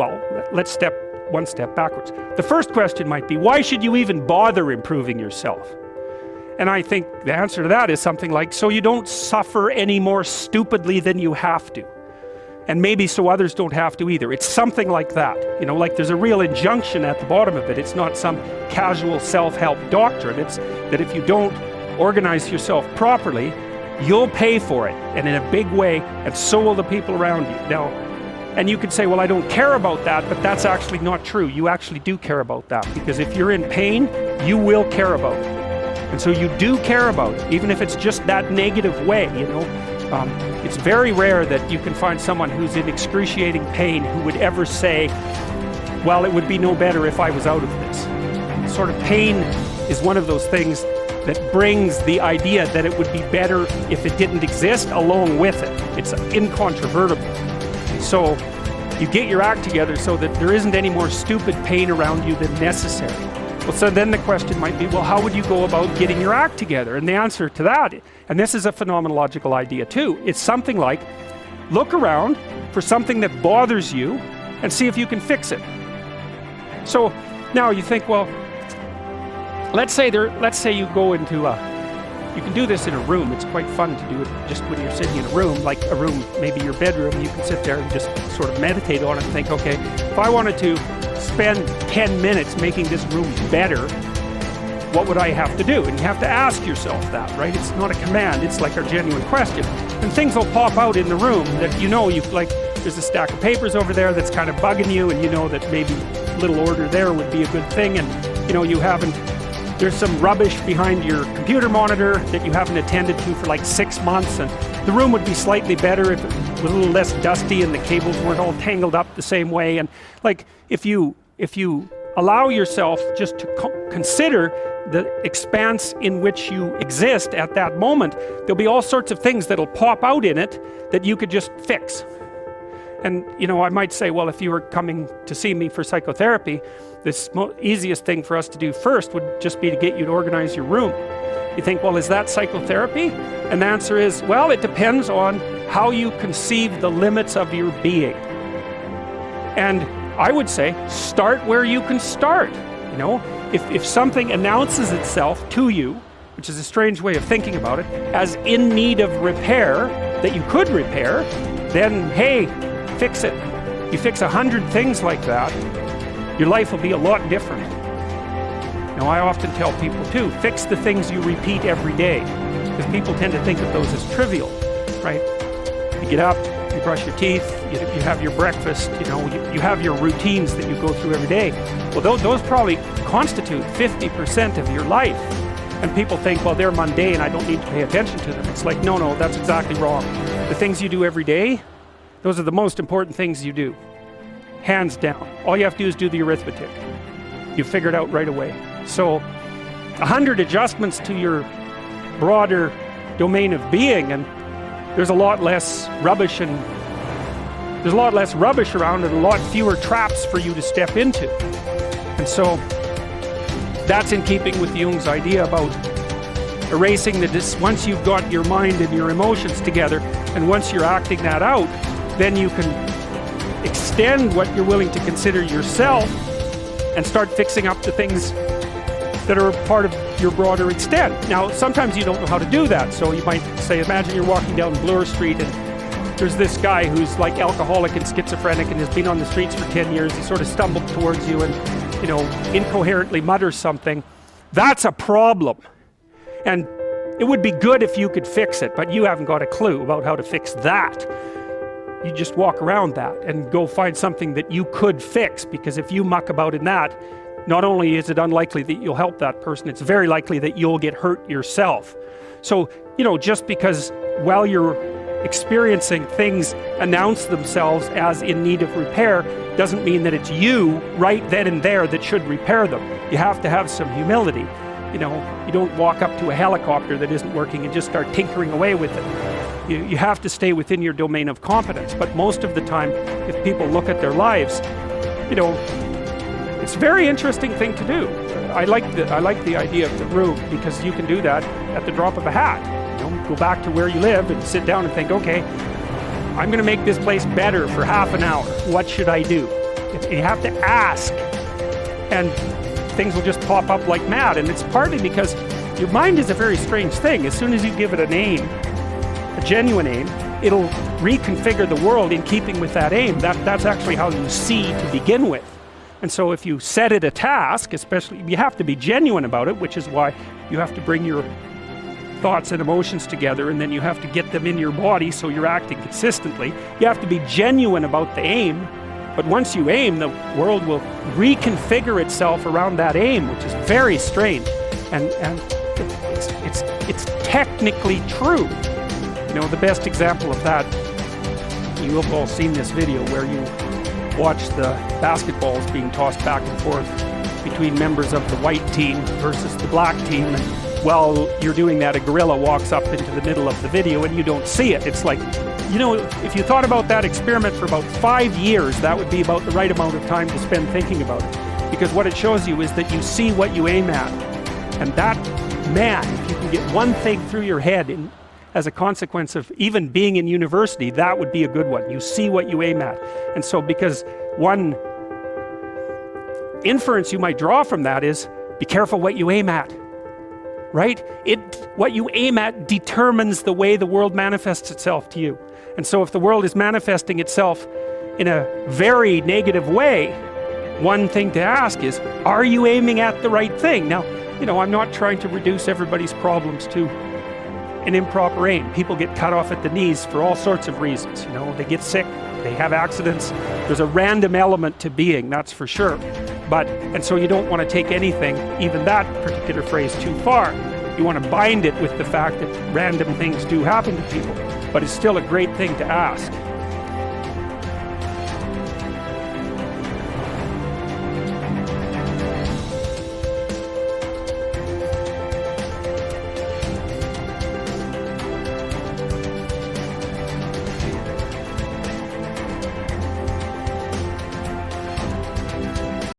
well, let's step one step backwards. The first question might be, why should you even bother improving yourself? And I think the answer to that is something like, so you don't suffer any more stupidly than you have to. And maybe so others don't have to either. It's something like that. You know, like there's a real injunction at the bottom of it. It's not some casual self-help doctrine. It's that if you don't organize yourself properly, you'll pay for it, and in a big way, and so will the people around you. Now, and you could say, well, I don't care about that, but that's actually not true. You actually do care about that, because if you're in pain, you will care about it. And so you do care about it, even if it's just that negative way, you know. It's very rare that you can find someone who's in excruciating pain who would ever say, well, it would be no better if I was out of this. Sort of pain is one of those things that brings the idea that it would be better if it didn't exist along with it. It's incontrovertible. So you get your act together so that there isn't any more stupid pain around you than necessary. Well, so then the question might be, well, how would you go about getting your act together? And the answer to that, and this is a phenomenological idea too, it's something like, look around for something that bothers you and see if you can fix it. So now you think, well, let's say you go into you can do this in a room. It's quite fun to do it just when you're sitting in a room, like a room, maybe your bedroom. You can sit there and just sort of meditate on it and think, okay, if I wanted to spend 10 minutes making this room better, what would I have to do? And you have to ask yourself that, right? It's not a command, it's like a genuine question. And things will pop out in the room that you know, there's a stack of papers over there that's kind of bugging you, and you know that maybe a little order there would be a good thing, and you know, there's some rubbish behind your computer monitor that you haven't attended to for like 6 months, and the room would be slightly better if it was a little less dusty and the cables weren't all tangled up the same way. And like, if you allow yourself just to consider the expanse in which you exist at that moment, there'll be all sorts of things that'll pop out in it that you could just fix. And you know, I might say, well, if you were coming to see me for psychotherapy, the easiest thing for us to do first would just be to get you to organize your room. You think, well, is that psychotherapy? And the answer is, well, it depends on how you conceive the limits of your being. And I would say, start where you can start. You know, if something announces itself to you, which is a strange way of thinking about it, as in need of repair, that you could repair, then hey, fix it. You fix 100 things like that, your life will be a lot different. Now, I often tell people too, fix the things you repeat every day, because people tend to think of those as trivial, right? You get up, you brush your teeth, you have your breakfast, you know, you have your routines that you go through every day. Well, those probably constitute 50% of your life. And people think, well, they're mundane, I don't need to pay attention to them. It's like, no, that's exactly wrong. The things you do every day, those are the most important things you do. Hands down. All you have to do is do the arithmetic. You figure it out right away. So 100 adjustments to your broader domain of being, and there's a lot less rubbish around, and a lot fewer traps for you to step into. And so that's in keeping with Jung's idea about erasing once you've got your mind and your emotions together, and once you're acting that out, then you can extend what you're willing to consider yourself and start fixing up the things that are part of your broader extent. Now, sometimes you don't know how to do that, so you might say, imagine you're walking down Bloor Street and there's this guy who's like alcoholic and schizophrenic and has been on the streets for 10 years. He sort of stumbled towards you and, you know, incoherently mutters something. That's a problem. And it would be good if you could fix it, but you haven't got a clue about how to fix that. You just walk around that and go find something that you could fix, because if you muck about in that, not only is it unlikely that you'll help that person, it's very likely that you'll get hurt yourself. So, you know, just because while you're experiencing things announce themselves as in need of repair, doesn't mean that it's you right then and there that should repair them. You have to have some humility. You know, you don't walk up to a helicopter that isn't working and just start tinkering away with it. You have to stay within your domain of competence. But most of the time, if people look at their lives, you know, it's a very interesting thing to do. I like the idea of the room, because you can do that at the drop of a hat. You know, go back to where you live and sit down and think, okay, I'm going to make this place better for half an hour. What should I do? You have to ask, and things will just pop up like mad. And it's partly because your mind is a very strange thing. As soon as you give it an aim, a genuine aim, it'll reconfigure the world in keeping with that aim. That's actually how you see to begin with. And so if you set it a task, especially, you have to be genuine about it, which is why you have to bring your thoughts and emotions together, and then you have to get them in your body so you're acting consistently. You have to be genuine about the aim, but once you aim, the world will reconfigure itself around that aim, which is very strange. And it's technically true. You know, the best example of that, you have all seen this video where you watch the basketballs being tossed back and forth between members of the white team versus the black team, and while you're doing that, a gorilla walks up into the middle of the video and you don't see it. It's like, you know, if you thought about that experiment for about 5 years, that would be about the right amount of time to spend thinking about it. Because what it shows you is that you see what you aim at. And that, man, if you can get one thing through your head as a consequence of even being in university, that would be a good one. You see what you aim at. And so, because one inference you might draw from that is, be careful what you aim at. Right? What you aim at determines the way the world manifests itself to you. And so if the world is manifesting itself in a very negative way, one thing to ask is, are you aiming at the right thing? Now, you know, I'm not trying to reduce everybody's problems to an improper aim. People get cut off at the knees for all sorts of reasons. You know, they get sick, they have accidents. There's a random element to being, that's for sure. And so you don't want to take anything, even that particular phrase, too far. You want to bind it with the fact that random things do happen to people, but it's still a great thing to ask.